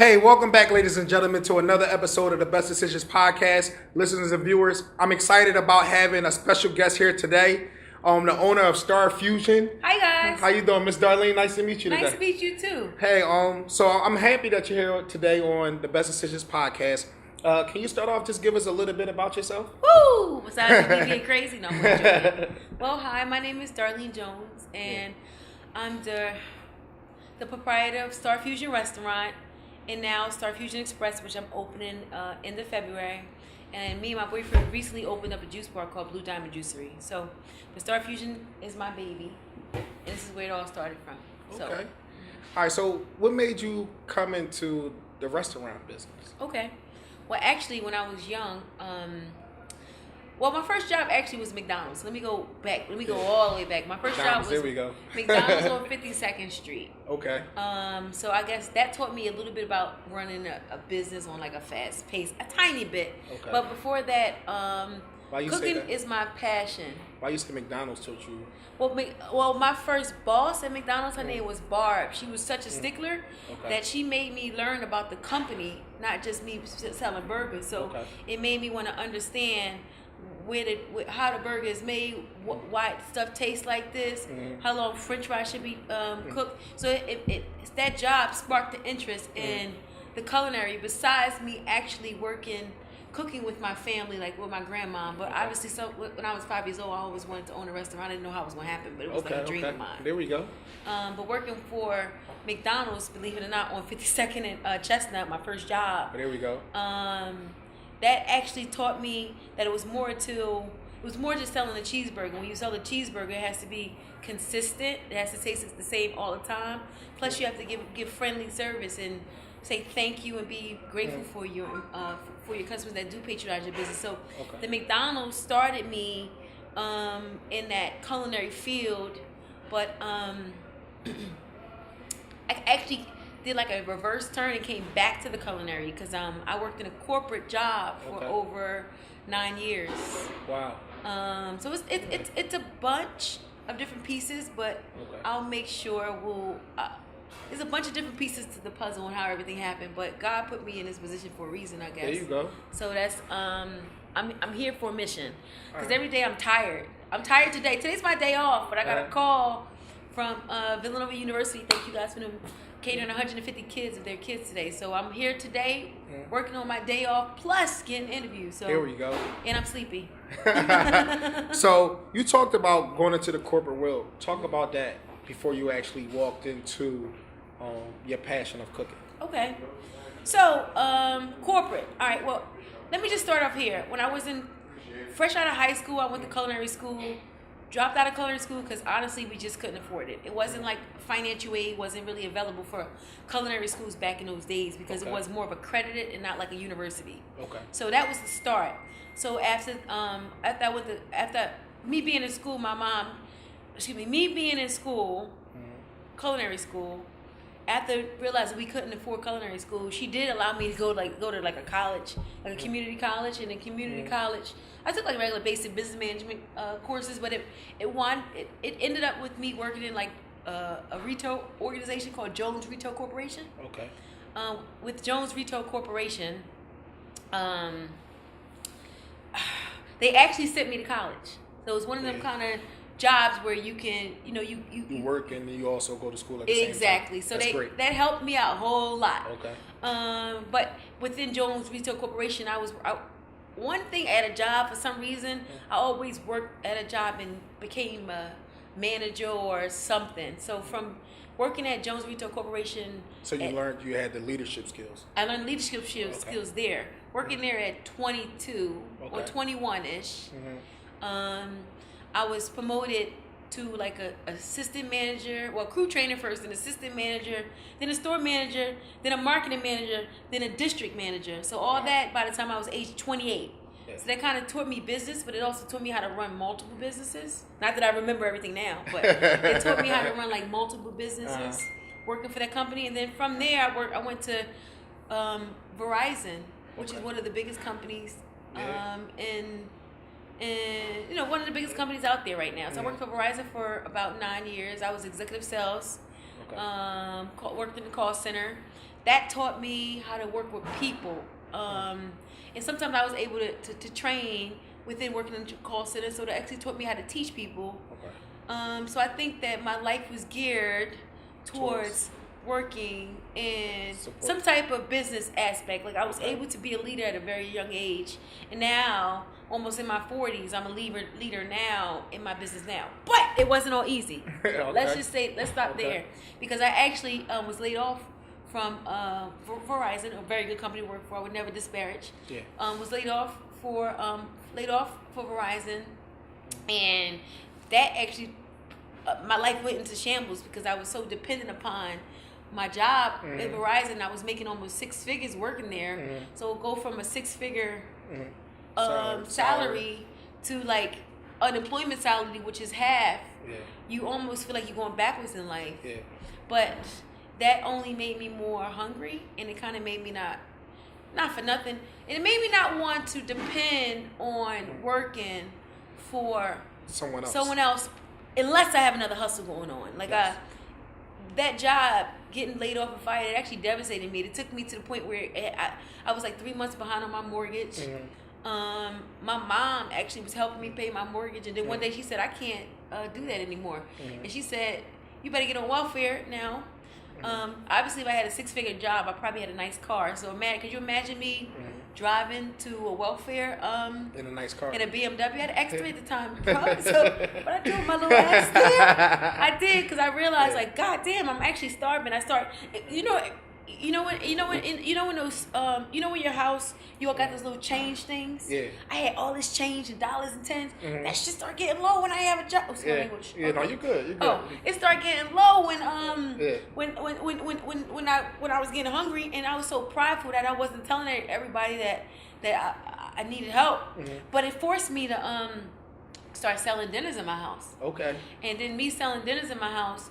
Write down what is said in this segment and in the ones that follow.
Hey, welcome back, ladies and gentlemen, to another episode of the Best Decisions Podcast. Listeners and viewers, I'm excited about having a special guest here today. The owner of Starfusion. Hi guys. How you doing, Miss Darlene? Nice to meet you today. Nice to meet you too. Hey, so I'm happy that you're here today on the Best Decisions Podcast. Can you start off, just give us a little bit about yourself? Woo! Besides me getting crazy, no. I'm joking. Well, hi, my name is Darlene Jones, and I'm the proprietor of Starfusion Restaurant, and now Starfusion Express, which I'm opening end of February. And me and my boyfriend recently opened up a juice bar called Blue Diamond Juicery. So, the Starfusion is my baby, and this is where it all started from. Okay. All right. So, what made you come into the restaurant business? Okay. Well, actually, when I was young, my first job actually was McDonald's. Let me go back. Let me go all the way back. My first job was there we go. McDonald's on 52nd Street. Okay. So I guess that taught me a little bit about running a business on like a fast pace, a tiny bit. Okay. But before that, Why you cooking say that? is my passion. Why you say McDonald's taught you? Well, my first boss at McDonald's, her name was Barb. She was such a stickler that she made me learn about the company, not just me selling burgers. So it made me want to understand how the burger is made, why stuff tastes like this, how long French fries should be cooked. So that job sparked the interest in the culinary. Besides me actually cooking with my family, like with my grandma. But obviously, so when I was 5 years old, I always wanted to own a restaurant. I didn't know how it was going to happen, but it was like a dream of mine. There we go. But working for McDonald's, believe it or not, on 52nd and Chestnut, my first job. There we go. That actually taught me that it was more just selling a cheeseburger. When you sell a cheeseburger, it has to be consistent. It has to taste the same all the time. Plus, you have to give friendly service and say thank you and be grateful for your customers that do patronize your business. So the McDonald's started me in that culinary field, but I actually did like a reverse turn and came back to the culinary because I worked in a corporate job for over 9 years. Wow. So it's a bunch of different pieces, but I'll make sure there's a bunch of different pieces to the puzzle and how everything happened, but God put me in this position for a reason, I guess. There you go. So that's I'm here for a mission because every day I'm tired. I'm tired today. Today's my day off, but I got a call from Villanova University. Thank you guys for them catering 150 kids of their kids today. So I'm here today working on my day off plus getting interviews. So there we go. And I'm sleepy. So you talked about going into the corporate world. Talk about that before you actually walked into your passion of cooking. Okay. So corporate. All right. Well, let me just start off here. When I was fresh out of high school, I went to culinary school. Dropped out of culinary school because honestly we just couldn't afford it. It wasn't like financial aid wasn't really available for culinary schools back in those days because it was more of accredited and not like a university. Okay. So that was the start. So after me being in school, culinary school, after realizing we couldn't afford culinary school, she did allow me to go to like a college, like a community college. And in community college, I took like regular basic business management courses, but it ended up with me working in like a retail organization called Jones Retail Corporation. Okay. With Jones Retail Corporation, they actually sent me to college. So it was one of them kind of jobs where you can, you work and you also go to school at the same time. Exactly. So that helped me out a whole lot. Okay. But within Jones Retail Corporation, one thing at a job for some reason, I always worked at a job and became a manager or something. So from working at Jones Retail Corporation, so you had the leadership skills. I learned leadership skills there. Working there at 22 or 21-ish. I was promoted to like a assistant manager, crew trainer first, then assistant manager, then a store manager, then a marketing manager, then a district manager. So all that by the time I was age 28. So that kind of taught me business, but it also taught me how to run multiple businesses. Not that I remember everything now, but it taught me how to run like multiple businesses, working for that company. And then from there, I went to Verizon, which is one of the biggest companies and one of the biggest companies out there right now. So I worked for Verizon for about 9 years. I was executive sales, worked in the call center. that taught me how to work with people. And sometimes I was able to train within working in the call center, so that actually taught me how to teach people. Okay. So I think that my life was geared towards working in some type of business aspect. Like I was able to be a leader at a very young age, and now almost in my 40s, I'm a leader now in my business now. But it wasn't all easy. Okay. Let's stop there, because I actually was laid off from Verizon, a very good company to work for. I would never disparage. Yeah. Was laid off for Verizon, and that actually my life went into shambles because I was so dependent upon my job at Verizon. I was making almost 6 figures working there, so go from a 6-figure salary to like unemployment salary, which is half. Yeah. You almost feel like you're going backwards in life. Yeah. But that only made me more hungry, and it kind of made me not for nothing, and it made me not want to depend on working for someone else unless I have another hustle going on. Like that job, getting laid off and fired, it actually devastated me. It took me to the point where I was like 3 months behind on my mortgage. My mom actually was helping me pay my mortgage, and then one day she said, I can't do that anymore. And she said, you better get on welfare now. Obviously, if I had a 6-figure job, I probably had a nice car. So, could you imagine me driving to a welfare in a nice car, in a BMW? I had an X3 at the time, but I drove my little ass there. I did, because I realized, like, God damn, I'm actually starving. I start, when those, when your house, you all got those little change things. Yeah. I had all this change in dollars and cents. That shit start getting low when I have a job. Oh, yeah. No, you're good. You're good. Oh, it started getting low when when I was getting hungry, and I was so prideful that I wasn't telling everybody that I needed help. But it forced me to start selling dinners in my house. Okay. And then me selling dinners in my house.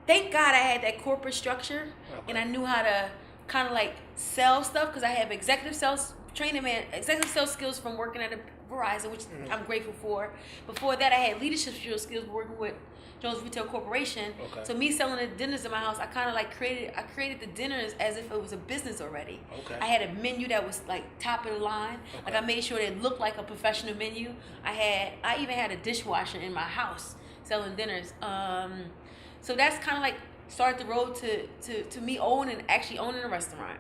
Thank God I had that corporate structure, and I knew how to kind of like sell stuff, because I have executive sales skills from working at Verizon, which I'm grateful for. Before that, I had leadership skills working with Jones Retail Corporation. Okay. So me selling the dinners in my house, I kind of like created the dinners as if it was a business already. Okay. I had a menu that was like top of the line. Okay. Like I made sure it looked like a professional menu. I even had a dishwasher in my house selling dinners. So that's kind of like started the road to me owning a restaurant.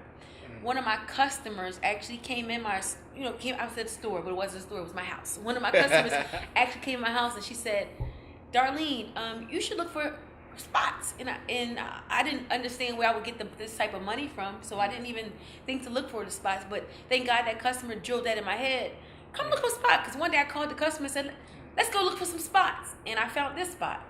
One of my customers actually came in I said store, but it wasn't a store, it was my house. One of my customers actually came in my house, and she said, Darlene, you should look for spots. And I didn't understand where I would get this type of money from, so I didn't even think to look for the spots. But thank God that customer drilled that in my head. Come look for a spot. Because one day I called the customer and said, let's go look for some spots. And I found this spot.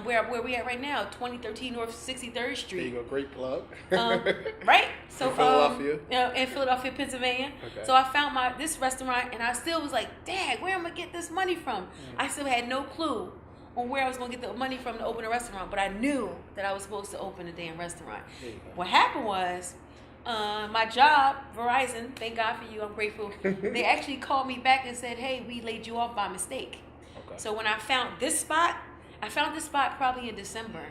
Where we at right now, 2013 North 63rd Street. There you go, great plug. Right? So in Philadelphia. In Philadelphia, Pennsylvania. Okay. So I found this restaurant, and I still was like, Dad, where am I gonna get this money from? I still had no clue on where I was gonna get the money from to open a restaurant, but I knew that I was supposed to open a damn restaurant. What happened was, my job, Verizon, thank God for you, I'm grateful. They actually called me back and said, hey, we laid you off by mistake. Okay. So when I found this spot probably in December.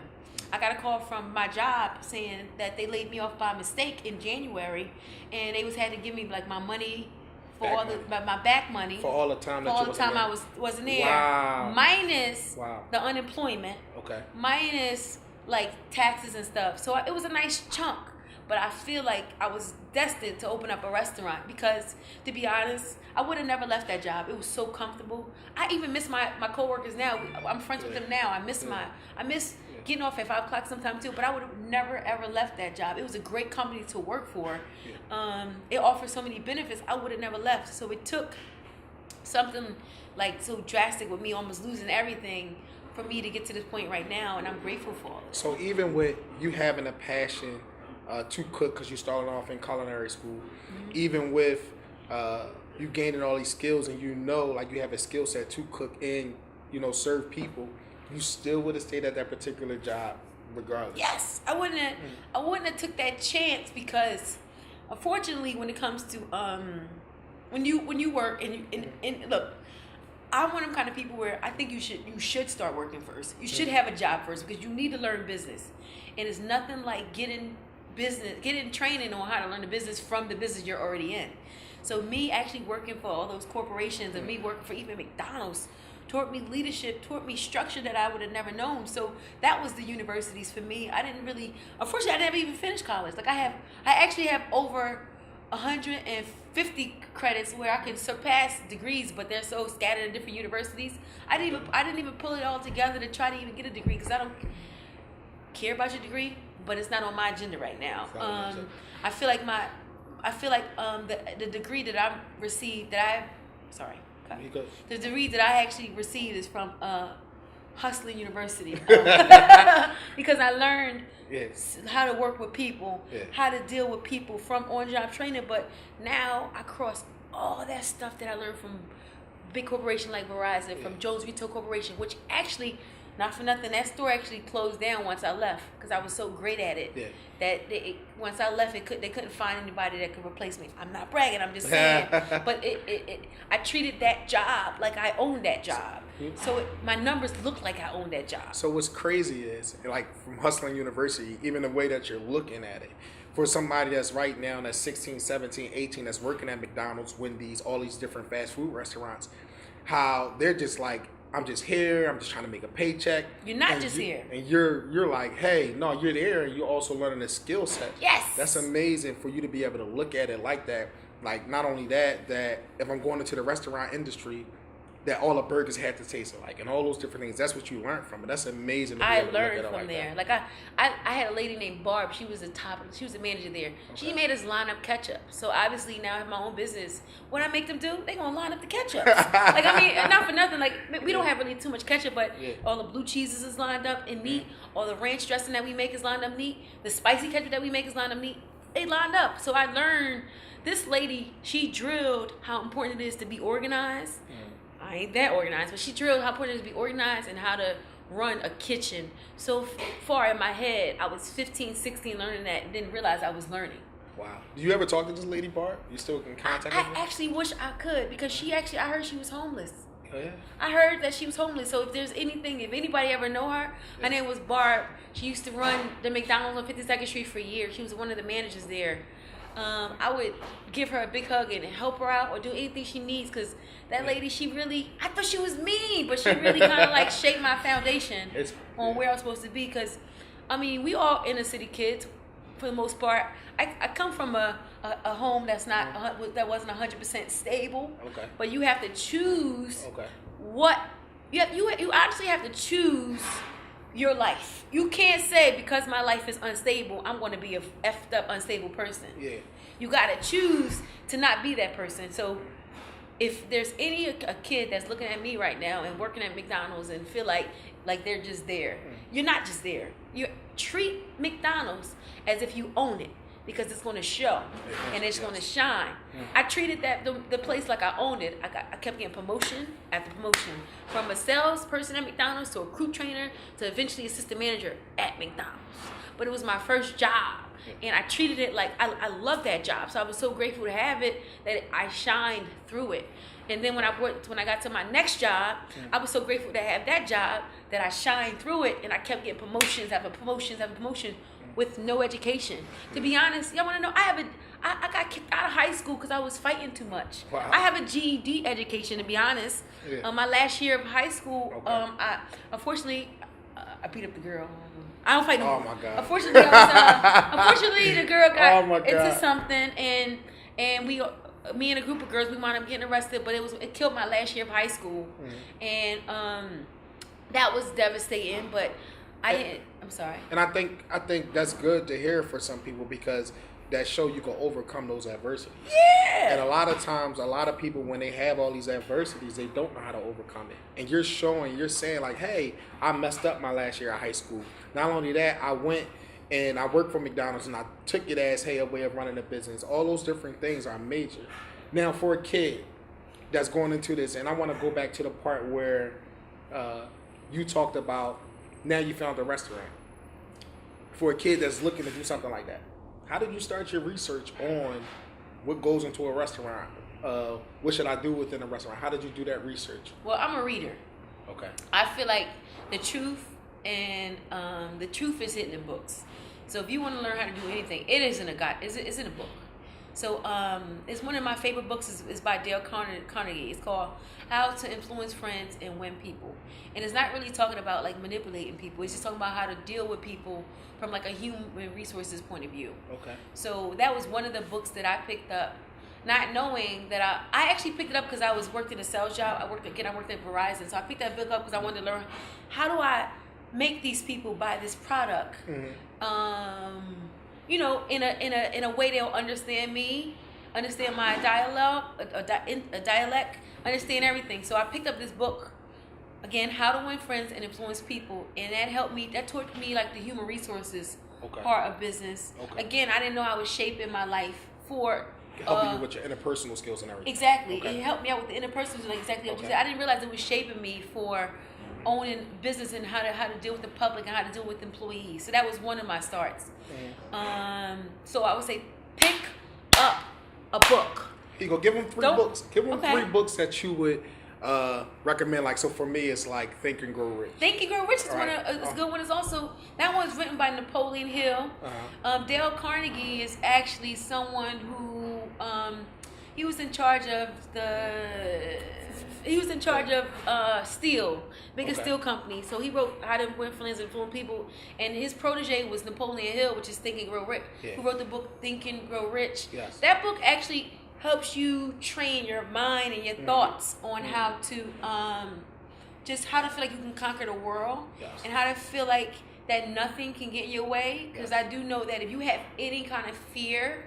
I got a call from my job saying that they laid me off by mistake in January, and they had to give me like my money for my back money for all the time I wasn't there. Wow. Minus the unemployment. Okay. Minus like taxes and stuff. So it was a nice chunk. But I feel like I was destined to open up a restaurant because, to be honest, I would have never left that job. It was so comfortable. I even miss my coworkers now. I'm friends with them now. I miss getting off at 5 o'clock sometime too. But I would have never ever left that job. It was a great company to work for. It offered so many benefits. I would have never left. So it took something like so drastic with me almost losing everything for me to get to this point right now, and I'm grateful for all of it. So even with you having a passion to cook, because you started off in culinary school, even with you gaining all these skills, and like you have a skill set to cook and serve people, you still would have stayed at that particular job regardless. Yes, I wouldn't have took that chance, because unfortunately when it comes to when you work and look, I'm one of them kind of people where I think you should start working first. You should have a job first, because you need to learn business, and it's nothing like getting getting training on how to learn the business from the business you're already in. So me actually working for all those corporations and me working for even McDonald's taught me leadership, taught me structure that I would have never known. So that was the universities for me. Unfortunately, I never even finished college. Like I actually have over 150 credits where I can surpass degrees, but they're so scattered in different universities. I didn't even pull it all together to try to even get a degree because I don't care about your degree, but it's not on my agenda right now. I feel like the degree that I received the degree that I actually received is from Hustling University because I learned how to work with people, how to deal with people from on-job training. But now I cross all that stuff that I learned from big corporation like Verizon, from Jones Retail Corporation, which actually, not for nothing, that store actually closed down once I left because I was so great at it that once I left, they couldn't find anybody that could replace me. I'm not bragging, I'm just saying. But I treated that job like I owned that job. So my numbers look like I owned that job. So what's crazy is, like from Hustling University, even the way that you're looking at it, for somebody that's right now that's 16, 17, 18, that's working at McDonald's, Wendy's, all these different fast food restaurants, how they're just like, I'm just here, I'm just trying to make a paycheck. You're not just here. And you're like, hey, no, you're there and you're also learning a skill set. Yes. That's amazing for you to be able to look at it like that. Like, not only that if I'm going into the restaurant industry, that all the burgers had to taste alike and all those different things. That's what you learned from it. That's amazing. I learned from there. Like I had a lady named Barb. She was the manager there. Okay. She made us line up ketchup. So obviously now I have my own business. What I make them do, they gonna line up the ketchup. Like I mean, not for nothing. Like we don't have really too much ketchup, but all the blue cheeses is lined up and neat. All the ranch dressing that we make is lined up neat. The spicy ketchup that we make is lined up neat. They lined up. So I learned. This lady, she drilled how important it is to be organized. I ain't that organized, but she drilled how important it is to be organized and how to run a kitchen. So far in my head, I was 15, 16 learning that and didn't realize I was learning. Wow. Do you ever talk to this lady, Barb? You still in contact with her? I actually wish I could because I heard she was homeless. Oh, yeah? I heard that she was homeless. So if anybody ever know her, her name was Barb. She used to run the McDonald's on 52nd Street for years. She was one of the managers there. I would give her a big hug and help her out or do anything she needs because that lady, I thought she was mean, but she really kind of like shaped my foundation on where I was supposed to be because, I mean, we all inner city kids for the most part. I come from a home that wasn't 100% stable, but you have to choose what, you honestly have to choose your life. You can't say because my life is unstable, I'm going to be a effed up, unstable person. Yeah. You got to choose to not be that person. So if there's a kid that's looking at me right now and working at McDonald's and feel like they're just there, you're not just there. You treat McDonald's as if you own it because it's going to show and it's going to shine. I treated the place like I owned it. I kept getting promotion after promotion from a salesperson at McDonald's to a crew trainer to eventually assistant manager at McDonald's. But it was my first job. And I treated it like I loved that job. So I was so grateful to have it that I shined through it. And then when I got to my next job, I was so grateful to have that job that I shined through it and I kept getting promotions after promotions after promotion with no education. To be honest, y'all want to know, I got kicked out of high school because I was fighting too much. Wow. I have a GED education, to be honest. Yeah. My last year of high school, unfortunately, I beat up the girl. I don't fight no more. Oh my God. Unfortunately, the girl got into something, and me and a group of girls, we wound up getting arrested. But it killed my last year of high school, and that was devastating. But I'm sorry. And I think that's good to hear for some people because that show you can overcome those adversities. Yeah. And a lot of times, a lot of people, when they have all these adversities, they don't know how to overcome it. And you're saying like, hey, I messed up my last year of high school. Not only that, I went and I worked for McDonald's and I took it as, hey, a way of running a business. All those different things are major. Now, for a kid that's going into this, and I want to go back to the part where you talked about now you found a restaurant. For a kid that's looking to do something like that, how did you start your research on what goes into a restaurant? What should I do within a restaurant? How did you do that research? Well, I'm a reader. Okay. I feel like the truth is hidden in books. So if you want to learn how to do anything, it isn't a guide. It's in a book. So it's one of my favorite books is by Dale Carnegie. It's called How to Influence Friends and Win People. And it's not really talking about like manipulating people. It's just talking about how to deal with people from like a human resources point of view. Okay. So that was one of the books that I picked up, not knowing that I actually picked it up because I worked in a sales job. I worked at Verizon. So I picked that book up because I wanted to learn how do I make these people buy this product. You know, in a way they'll understand me, understand my dialogue, a dialect, understand everything. So I picked up this book, again, How to Win Friends and Influence People, and that helped me. That taught me like the human resources part of business. Okay. Again, I didn't know I was shaping my life for helping you with your interpersonal skills and everything. Exactly, it helped me out with the interpersonal, like exactly what you said. I didn't realize it was shaping me for owning business and how to deal with the public and how to deal with employees. So that was one of my starts. So I would say pick up a book. You go give them three books. Give them 3 books that you would recommend. Like, so for me, it's like Think and Grow Rich. Think and Grow Rich is a good one. It's also, that one's written by Napoleon Hill. Dale Carnegie is actually someone who he was in charge of steel, biggest steel company. So he wrote How to Win Friends and Influence People, and his protege was Napoleon Hill, which is Think and Grow Rich, who wrote the book Think and Grow Rich. Yes. That book actually helps you train your mind and your thoughts on how to just how to feel like you can conquer the world, and how to feel like that nothing can get in your way. Because I do know that if you have any kind of fear,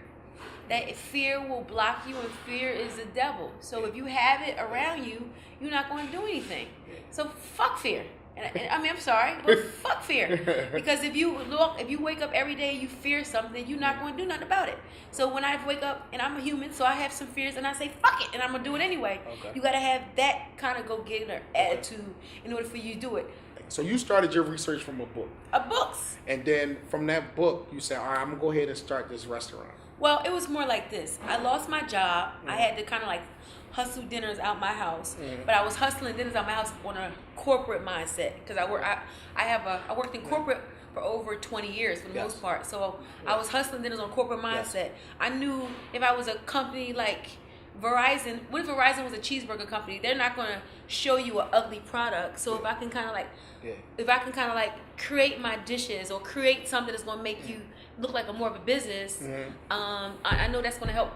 that fear will block you, and fear is the devil. So if you have it around you, you're not going to do anything. So fuck fear. And I mean, I'm sorry, but fuck fear. Because if you wake up every day, you fear something, you're not going to do nothing about it. So when I wake up, and I'm a human, so I have some fears, and I say fuck it, and I'm gonna do it anyway. You got to have that kind of go-getter attitude in order for you to do it. So you started your research from a book. Books. And then from that book, you said, all right, I'm gonna go ahead and start this restaurant. Well, it was more like this. I lost my job. I had to kind of like hustle dinners out my house, but I was hustling dinners out my house on a corporate mindset because I worked in corporate for over 20 years for the most part. So I was hustling dinners on a corporate mindset. I knew if I was a company like Verizon, what if Verizon was a cheeseburger company? They're not going to show you an ugly product. So if I can kind of like create my dishes or create something that's going to make you look like more of a business, I know that's going to help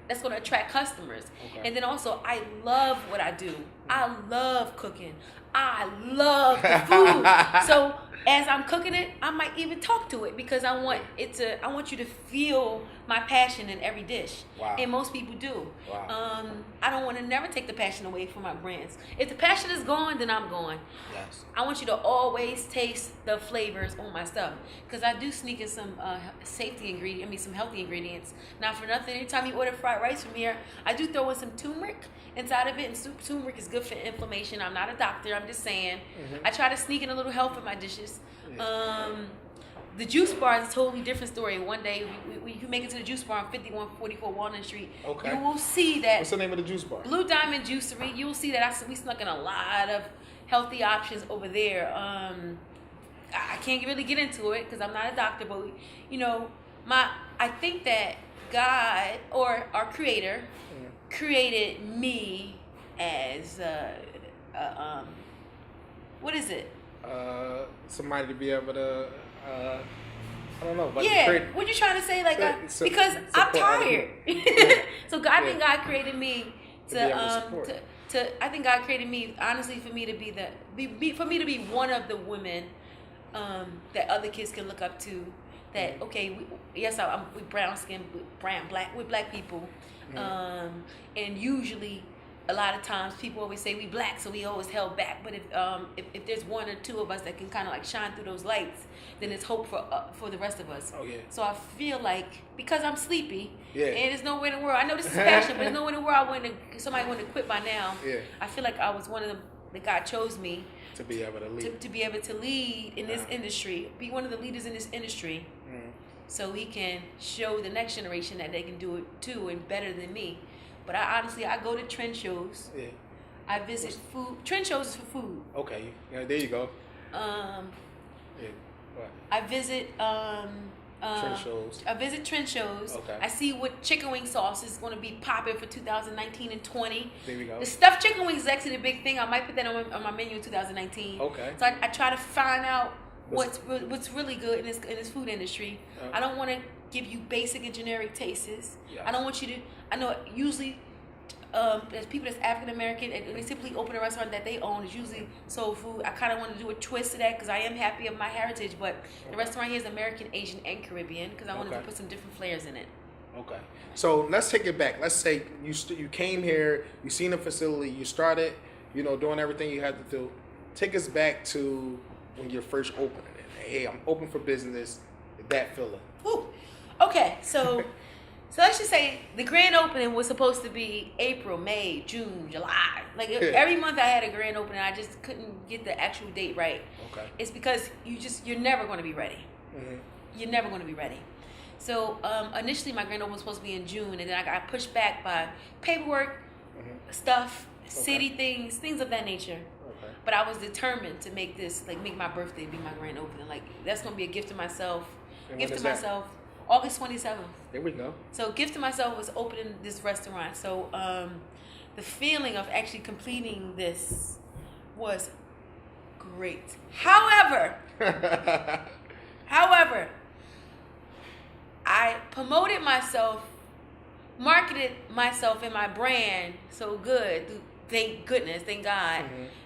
that's going to attract customers. And then also, I love what I do. I love cooking. I love the food. So as I'm cooking it, I might even talk to it because I want you to feel my passion in every dish. And most people do. I don't want to never take the passion away from my brands. If the passion is gone, then I'm gone. I want you to always taste the flavors on my stuff because I do sneak in some some healthy ingredients. Not for nothing, anytime you order fried rice from here, I do throw in some turmeric inside of it, and turmeric is good for inflammation. I'm not a doctor, I'm just saying. I try to sneak in a little health in my dishes. The juice bar is a totally different story. One day, you make it to the juice bar on 5144 Walnut Street. You will see that. What's the name of the juice bar? Blue Diamond Juicery. You will see that we snuck in a lot of healthy options over there. I can't really get into it because I'm not a doctor, but I think that God or our Creator created me as what is it? Somebody to be able to. I don't know. But what you trying to say? Like, because I'm tired. So I think God created me I think God created me honestly for me to be one of the women that other kids can look up to. That we brown skin, we're black people, and usually a lot of times people always say we black, so we always held back. But if there's one or two of us that can kind of like shine through those lights, then it's hope for the rest of us. So I feel like because I'm sleepy, and there's nowhere in the world. I know this is passion, but there's nowhere in the world somebody wouldn't quit by now. I feel like I was one of them that God chose me to be able to lead. To be able to lead in this industry, be one of the leaders in this industry, so we can show the next generation that they can do it too and better than me. But I go to trend shows. I visit food. Trend shows is for food. Okay, there you go. I visit Trend shows. I visit trend shows. Okay. I see what chicken wing sauce is going to be popping for 2019 and 20. There we go. The stuffed chicken wings is actually the big thing. I might put that on my menu in 2019. Okay. So I try to find out what's really good in this food industry. I don't want to give you basic and generic tastes. Yes. I don't want you to. I know usually. There's people that's African American and they simply open a restaurant that they own. It's usually soul food. I kind of want to do a twist to that because I am happy of my heritage, but the restaurant here is American, Asian, and Caribbean because I wanted to put some different flavors in it. Okay. So let's take it back. Let's say you came here, you seen the facility, you started, doing everything you had to do. Take us back to when you're first opening it. Hey, I'm open for business. That feeling. Ooh. Okay, so. So let's just say the grand opening was supposed to be April, May, June, July. Like every month I had a grand opening. I just couldn't get the actual date right. Okay. It's because you're never going to be ready. Mm-hmm. You're never going to be ready. So initially my grand opening was supposed to be in June, and then I got pushed back by paperwork, stuff, city things of that nature. Okay. But I was determined to make my birthday be my grand opening. Like that's going to be a gift to myself. August 27th. There we go. So gift to myself was opening this restaurant. So the feeling of actually completing this was great. However, I promoted myself, marketed myself and my brand so good. Thank goodness, thank God,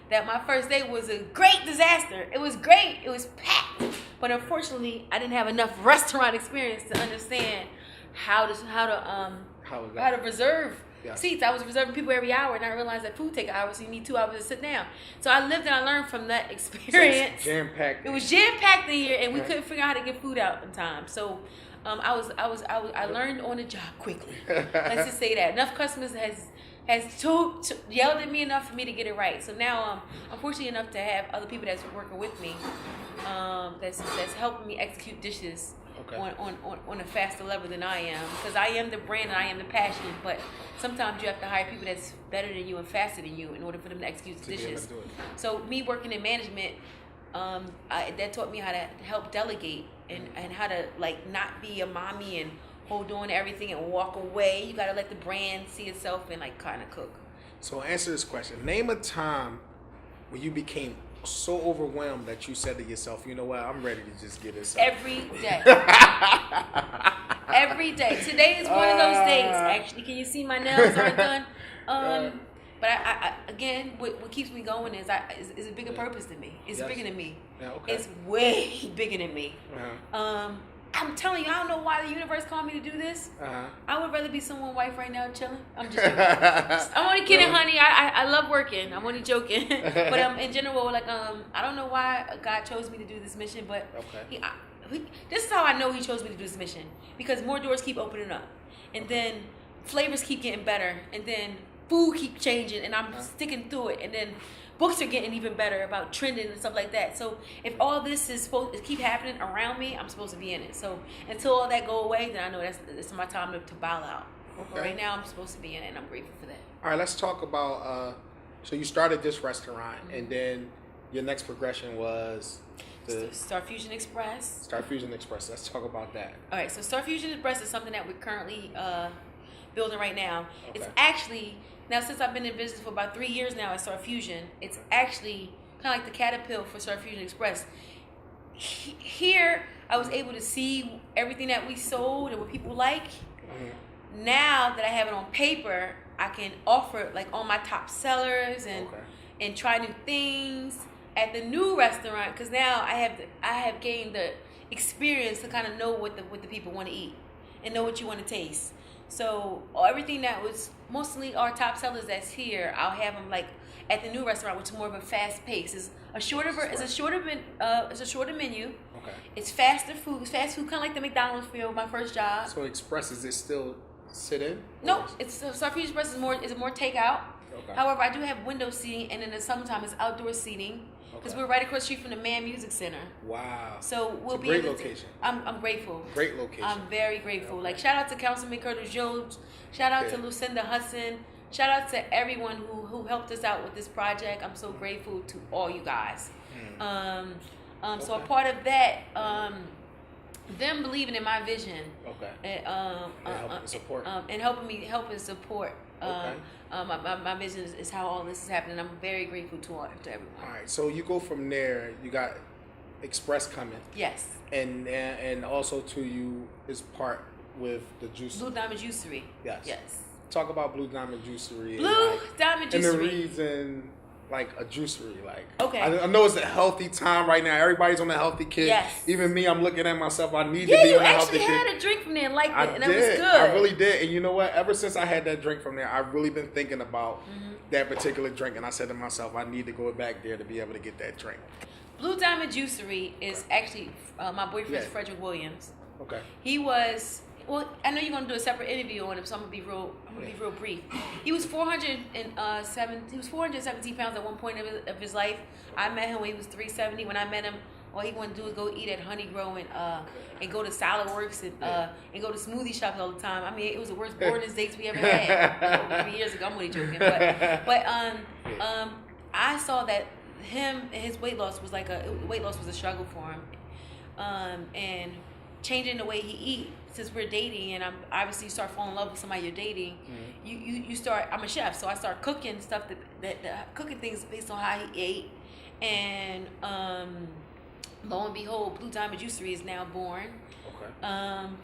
that my first day was a great disaster. It was great. It was packed. But unfortunately, I didn't have enough restaurant experience to understand how to reserve seats. I was reserving people every hour, and I realized that food takes hours, so you need 2 hours to sit down. So I lived and I learned from that experience. So jam-packed. It was jam-packed in here, and we couldn't figure out how to get food out in time. So I learned on the job quickly. Let's just say that enough customers has yelled at me enough for me to get it right. So now I'm fortunate enough to have other people that's working with me, that's helping me execute dishes on a faster level than I am, because I am the brand and I am the passion. But sometimes you have to hire people that's better than you and faster than you in order for them to execute the dishes. So me working in management, that taught me how to help delegate and how to not be a mommy and hold on to everything and walk away. You got to let the brand see itself and kind of cook. So answer this question. Name a time when you became so overwhelmed that you said to yourself, you know what, I'm ready to just get this out. Every day. Every day. Today is one of those days. Actually, can you see my nails aren't done? But I again, what keeps me going is a bigger purpose than me. It's bigger than me. Yeah, okay. It's way bigger than me. I'm telling you, I don't know why the universe called me to do this. I would rather be someone's wife right now, chilling. I'm just joking. I'm only kidding, honey. I love working. I'm only joking. But in general, I don't know why God chose me to do this mission, but this is how I know He chose me to do this mission, because more doors keep opening up, and then flavors keep getting better, and then food keep changing, and I'm sticking through it, and then books are getting even better about trending and stuff like that. So if all this is supposed to keep happening around me, I'm supposed to be in it. So until all that go away, then I know it's my time to bow out. Okay. But right now, I'm supposed to be in it, and I'm grateful for that. All right, let's talk about. So you started this restaurant, and then your next progression was the Starfusion Express. Starfusion Express. Let's talk about that. All right, so Starfusion Express is something that we're currently building right now. Okay. It's actually, now since I've been in business for about 3 years now at Starfusion, it's actually kind of like the Caterpillar for Starfusion Express. Here, I was able to see everything that we sold and what people like. Now that I have it on paper, I can offer all my top sellers and try new things at the new restaurant, because now I have gained the experience to kind of know what the people want to eat and know what you want to taste. So everything that was mostly our top sellers that's here, I'll have them at the new restaurant, which is more of a fast pace. It's a shorter menu. Okay. It's faster food. It's fast food, kind of like the McDonald's feel. My first job. So Express, is it still sit in? No, it's Starfusion Express is more takeout. Okay. However, I do have window seating, and in the summertime it's outdoor seating, because we're right across the street from the Man Music Center. Wow. So we'll be great location. I'm grateful. Great location. I'm very grateful. Shout out to Councilman Curtis Jones. Shout out to Lucinda Hudson. Shout out to everyone who helped us out with this project. I'm so grateful to all you guys. So a part of that, them believing in my vision. Okay. And helping me support. Okay. My vision is how all this is happening. I'm very grateful to everyone. All right. So you go from there. You got Express coming. Yes. And also to you is part with the juice. Blue Diamond Juicery. Yes. Talk about Blue Diamond Juicery. Diamond Juicery. And the reason, like, a juicery, like. Okay. I know it's a healthy time right now. Everybody's on a healthy kick. Yes. Even me, I'm looking at myself. I need to be on a healthy kick. Yeah, you actually had a drink from there and liked it, and it was good. I really did. And you know what? Ever since I had that drink from there, I've really been thinking about that particular drink. And I said to myself, I need to go back there to be able to get that drink. Blue Diamond Juicery is actually my boyfriend's Frederick Williams. Okay. He was. Well, I know you're gonna do a separate interview on him, so I'm gonna be real brief. He was 417 pounds at one point of his life. I met him when he was 370. When I met him, all he wanted to do was go eat at Honey Grow and go to Salad Works and go to smoothie shops all the time. I mean, it was the worst boarding dates we ever had. Over 3 years ago, I'm only joking, but I saw that his weight loss was a struggle for him, and changing the way he eat. Since we're dating, and I'm obviously you start falling in love with somebody you're dating, you start. I'm a chef, so I start cooking stuff that cooking things based on how he ate, and lo and behold, Blue Diamond Juicery is now born. Okay.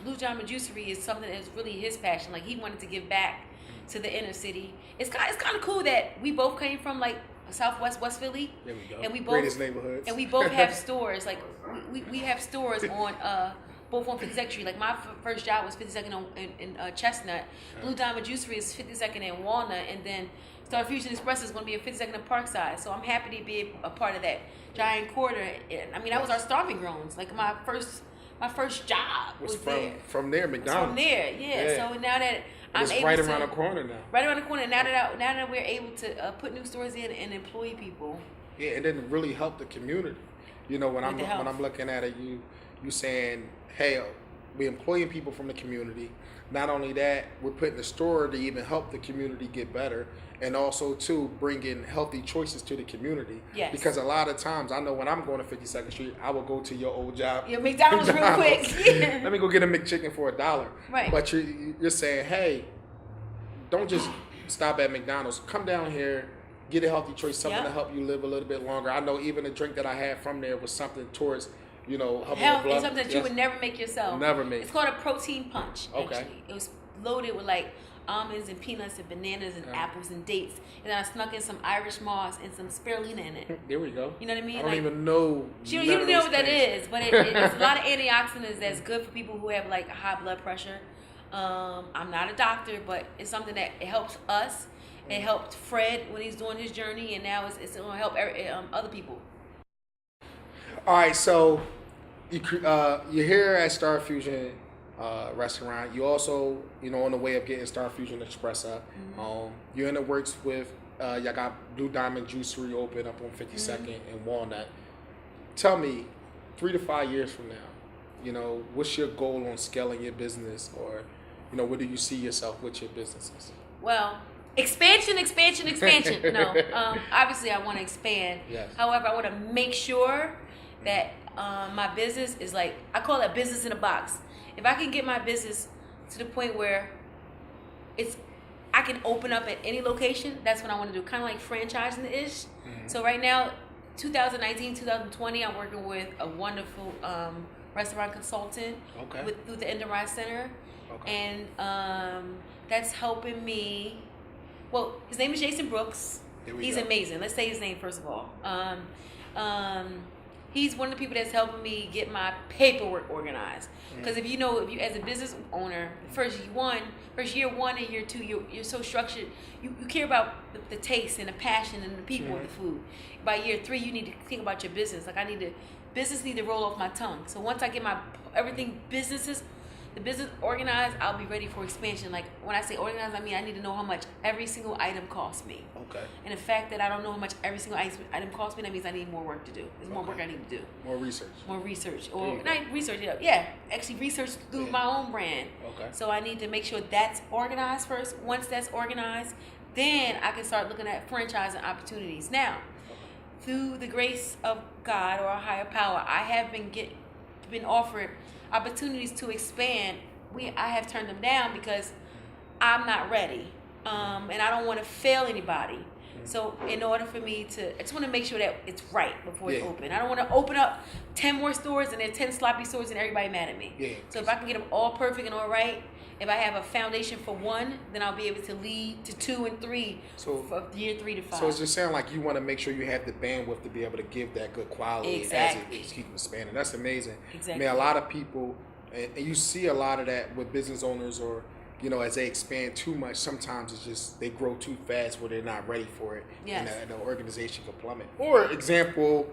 Blue Diamond Juicery is something that's really his passion. Like, he wanted to give back to the inner city. It's kind of cool that we both came from like Southwest West Philly. There we go. And we both, greatest neighborhoods. And we both have stores. Like we have stores on both on 52nd Street. Like, my first job was 52nd in Chestnut. Blue Diamond Juicery is 52nd in Walnut, and then Starfusion Express is going to be in 52nd in Parkside. So I'm happy to be a part of that giant quarter. I mean, that was our starving grounds. Like, my first job was there. From there, McDonald's. From there, yeah. So now that I'm able right around the corner now. Right around the corner. Now that we're able to put new stores in and employ people. Yeah, and then really help the community. You know, when I'm looking at it, you saying, hey, we're employing people from the community. Not only that, we're putting the store to even help the community get better, and also to bring in healthy choices to the community. Yes. Because a lot of times, I know when I'm going to 52nd Street, I will go to your old job. Yeah, McDonald's real quick. Yeah. Let me go get a McChicken for $1. Right. But you're saying, hey, don't just stop at McDonald's. Come down here, get a healthy choice, something to help you live a little bit longer. I know even the drink that I had from there was something towards, health is something that you would never make yourself. Never make. It's called a protein punch. Okay. Actually. It was loaded with like almonds and peanuts and bananas and apples and dates, and then I snuck in some Irish moss and some spirulina in it. There we go. You know what I mean? I don't even know. You don't know what that is, but it's a lot of antioxidants that's good for people who have like high blood pressure. I'm not a doctor, but it's something that it helps us. It helped Fred when he's doing his journey, and now it's going to help other people. All right, so you're here at Starfusion restaurant. You also, on the way of getting Starfusion Express up. You're in the works with, y'all got Blue Diamond Juicery open up on 52nd and Walnut. Tell me, 3 to 5 years from now, what's your goal on scaling your business, or, where do you see yourself with your businesses? Well, expansion. No, obviously I want to expand. Yes. However, I want to make sure that my business is like, I call it business in a box. If I can get my business to the point where I can open up at any location, that's what I want to do. Kind of like franchising-ish. So right now, 2019, 2020, I'm working with a wonderful restaurant consultant through the Enterprise Center. Okay. And that's helping me. Well, his name is Jason Brooks. He's amazing. Let's say his name first of all. He's one of the people that's helping me get my paperwork organized. Because if you as a business owner, first year one and year two, you're so structured. You care about the taste and the passion and the people of the food. By year 3, you need to think about your business. Like, business need to roll off my tongue. So once I get the business organized, I'll be ready for expansion. Like, when I say organized, I mean I need to know how much every single item costs me. Okay. And the fact that I don't know how much every single item costs me, that means I need more work to do. There's more work I need to do. More research. Or not research, actually research through my own brand. Okay. So I need to make sure that's organized first. Once that's organized, then I can start looking at franchising opportunities. Now, through the grace of God or a higher power, I have been offered opportunities to expand, I have turned them down because I'm not ready, and I don't want to fail anybody. So in order for me I just want to make sure that it's right before it's open. I don't want to open up 10 more stores and there's 10 sloppy stores and everybody mad at me. Yeah. So if I can get them all perfect and all right, if I have a foundation for one, then I'll be able to lead to 2 and 3 for year 3 to 5. So it's just sounding like you want to make sure you have the bandwidth to be able to give that good quality as it keeps expanding. That's amazing. Exactly. I mean, a lot of people, and you see a lot of that with business owners, or as they expand too much, sometimes it's just they grow too fast where they're not ready for it, and the organization can plummet. For example,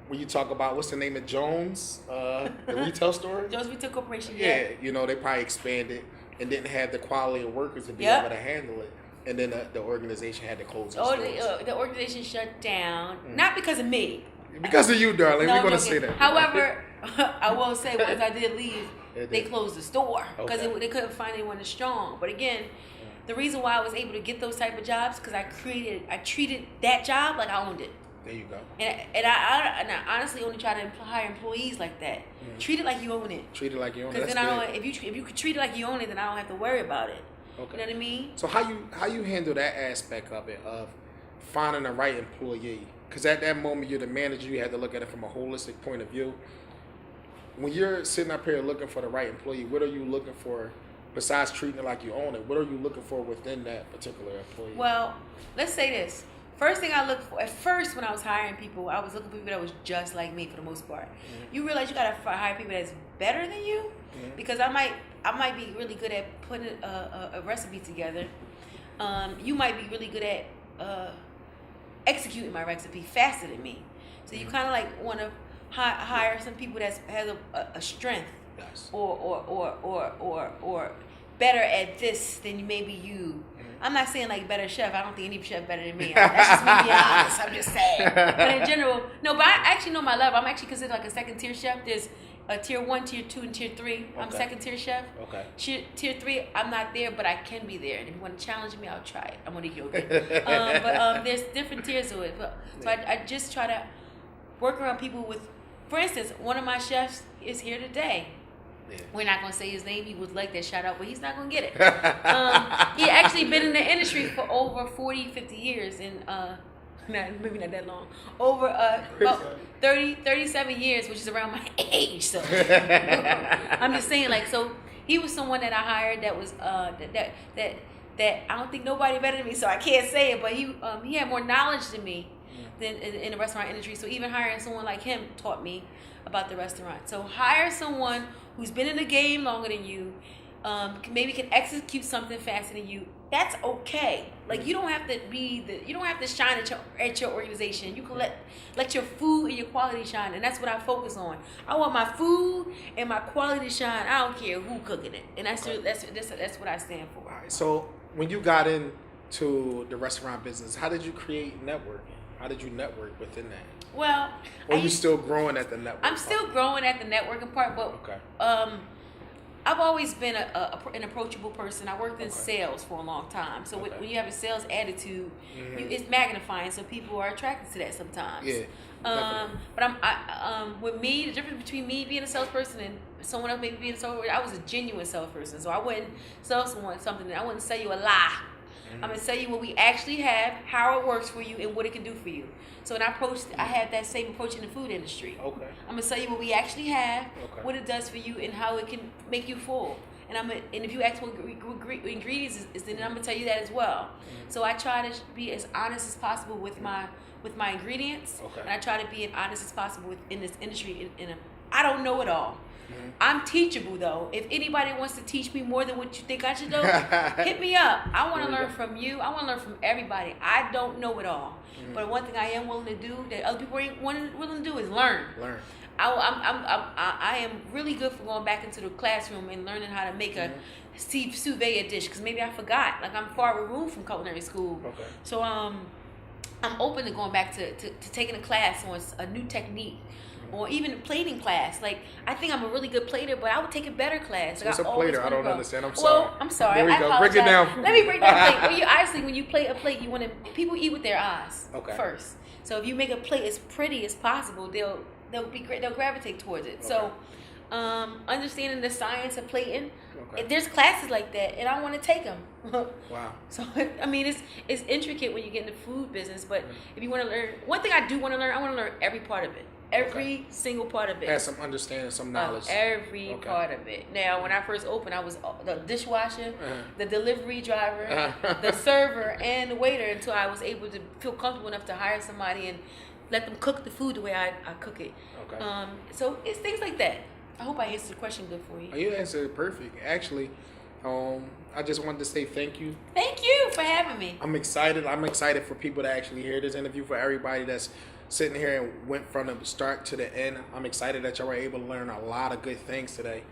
when you talk about what's the name of Jones, the retail store, Jones Retail Corporation. Yeah, they probably expanded and didn't have the quality of workers to be able to handle it, and then the organization had to close. The organization shut down, not because of me. Because of you, darling. We're going to say that. However, I will say once I did leave, they closed the store because they couldn't find anyone as strong. But again, the reason why I was able to get those type of jobs because I treated that job like I owned it. There you go. And I honestly only try to hire employees like that. Treat it like you own it. Treat it like you own it. Because then if you could treat it like you own it, then I don't have to worry about it. Okay. You know what I mean? So how you handle that aspect of it, of finding the right employee? Because at that moment you're the manager, you have to look at it from a holistic point of view. When you're sitting up here looking for the right employee, what are you looking for besides treating it like you own it? What are you looking for within that particular employee? Well, let's say this. First thing I looked for, at first when I was hiring people, I was looking for people that was just like me for the most part. You realize you gotta hire people that's better than you, because I might be really good at putting a recipe together. You might be really good at executing my recipe faster than me. So you kind of like want to hire some people that has a strength, or better at this than maybe you. I'm not saying like better chef. I don't think any chef better than me. That's just me being honest. I'm just saying. But in general, no. But I actually know my level. I'm actually considered like a second tier chef. There's a tier 1, tier 2, and tier 3. I'm second tier chef. Okay. Tier 3, I'm not there, but I can be there. And if you want to challenge me, I'll try it. I'm gonna yoga. But there's different tiers to it. So I just try to work around people with. For instance, one of my chefs is here today. Yeah. We're not going to say his name. He would like that shout out, but he's not going to get it. He actually been in the industry for over 40, 50 years. And maybe not that long. Over about 37 years, which is around my age. So I'm just saying, like, so he was someone that I hired that was that I don't think nobody better than me, so I can't say it, but he had more knowledge than me than in the restaurant industry. So even hiring someone like him taught me about the restaurant. So hire someone who's been in the game longer than you, maybe can execute something faster than you. That's okay. Like you don't have to shine at your organization. You can let your food and your quality shine, and that's what I focus on. I want my food and my quality to shine. I don't care who cooking it, and that's what I stand for. All right. So when you got into the restaurant business, how did you create networking? How did you network within that? Well, or you still growing at the network? I'm still growing at the networking part, but I've always been an approachable person. I worked in sales for a long time, so when you have a sales attitude, it's magnifying. So people are attracted to that sometimes. Yeah. But with me, the difference between me being a salesperson and someone else maybe being a salesperson, I was a genuine salesperson. So I wouldn't sell someone something. I wouldn't sell you a lie. I'm going to tell you what we actually have, how it works for you, and what it can do for you. So when I had that same approach in the food industry. Okay. I'm going to tell you what we actually have, what it does for you, and how it can make you full. And if you ask what ingredients is, then I'm going to tell you that as well. So I try to be as honest as possible with my ingredients, and I try to be as honest as possible in this industry. I don't know it all. I'm teachable though. If anybody wants to teach me more than what you think I should know, hit me up. I want to learn from you. I want to learn from everybody. I don't know it all, but one thing I am willing to do that other people ain't willing to do is learn. I am really good for going back into the classroom and learning how to make a sous vide dish, because maybe I forgot. Like I'm far removed from culinary school, so I'm open to going back to taking a class on a new technique. Or even a plating class. Like, I think I'm a really good plater, but I would take a better class. Like, what's a plater? I don't understand. I'm sorry. Well, I'm sorry. There we go. Break it down. Let me break down the plate. Honestly, when you plate a plate, you want to people eat with their eyes first. So if you make a plate as pretty as possible, they'll be great. They'll gravitate towards it. So understanding the science of plating. Okay. There's classes like that, and I want to take them. Wow. So I mean, it's intricate when you get in the food business, but if you want to learn, one thing I do want to learn, I want to learn every part of it, every single part of it. Have some understanding, some knowledge. Every part of it. Now, when I first opened, I was the dishwasher, the delivery driver, the server, and the waiter until I was able to feel comfortable enough to hire somebody and let them cook the food the way I cook it. Okay. So it's things like that. I hope I answered the question good for you. You answered it perfect. Actually, I just wanted to say thank you. Thank you for having me. I'm excited. I'm excited for people to actually hear this interview, for everybody that's sitting here and went from the start to the end. I'm excited that y'all were able to learn a lot of good things today.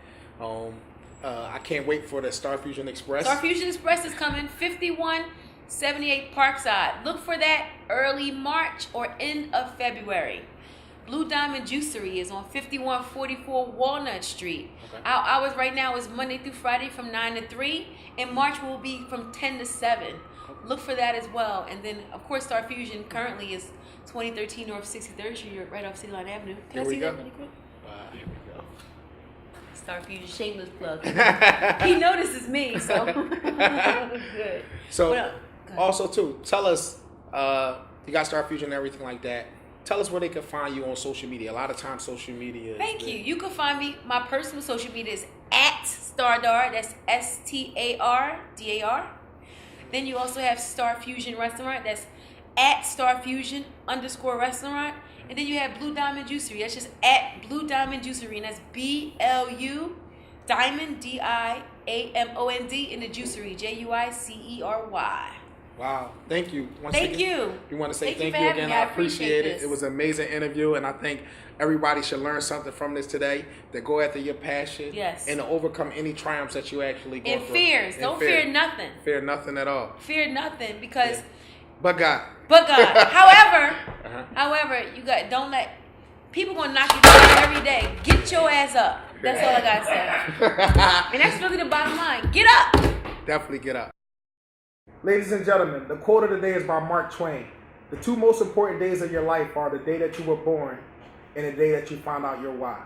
I can't wait for the Starfusion Express. Starfusion Express is coming 5178 Parkside. Look for that early March or end of February. Blue Diamond Juicery is on 5144 Walnut Street. Okay. Our hours right now is Monday through Friday from 9 to 3. And March will be from 10 to 7. Look for that as well. And then, of course, Starfusion currently is 2013 North 63rd Street, right off City Line Avenue. Can I see that really quick? Here we go. Starfusion, shameless plug. He notices me, so good. So, also, too, tell us, you got Starfusion and everything like that. Tell us where they can find you on social media. A lot of times social media. Thank you. You can find me. My personal social media is @Stardar. That's STARDAR. Then you also have Starfusion Restaurant. That's @Starfusion_restaurant. And then you have Blue Diamond Juicery. That's just @Blue Diamond Juicery. And that's BLU Diamond DIAMOND in the Juicery. JUICERY. Wow. Thank you. Thank you. We want to say thank you you again. me. I appreciate it. this. It was an amazing interview, and I think everybody should learn something from this today, to go after your passion and to overcome any triumphs that you actually go and through. Fears. Don't fear nothing. Fear nothing at all. Fear nothing because... But God. However, you don't let... People going to knock you down every day. Get your ass up. That's all I got to say. And that's really the bottom line. Get up. Definitely get up. Ladies and gentlemen, the quote of the day is by Mark Twain. The two most important days of your life are the day that you were born and the day that you found out your why.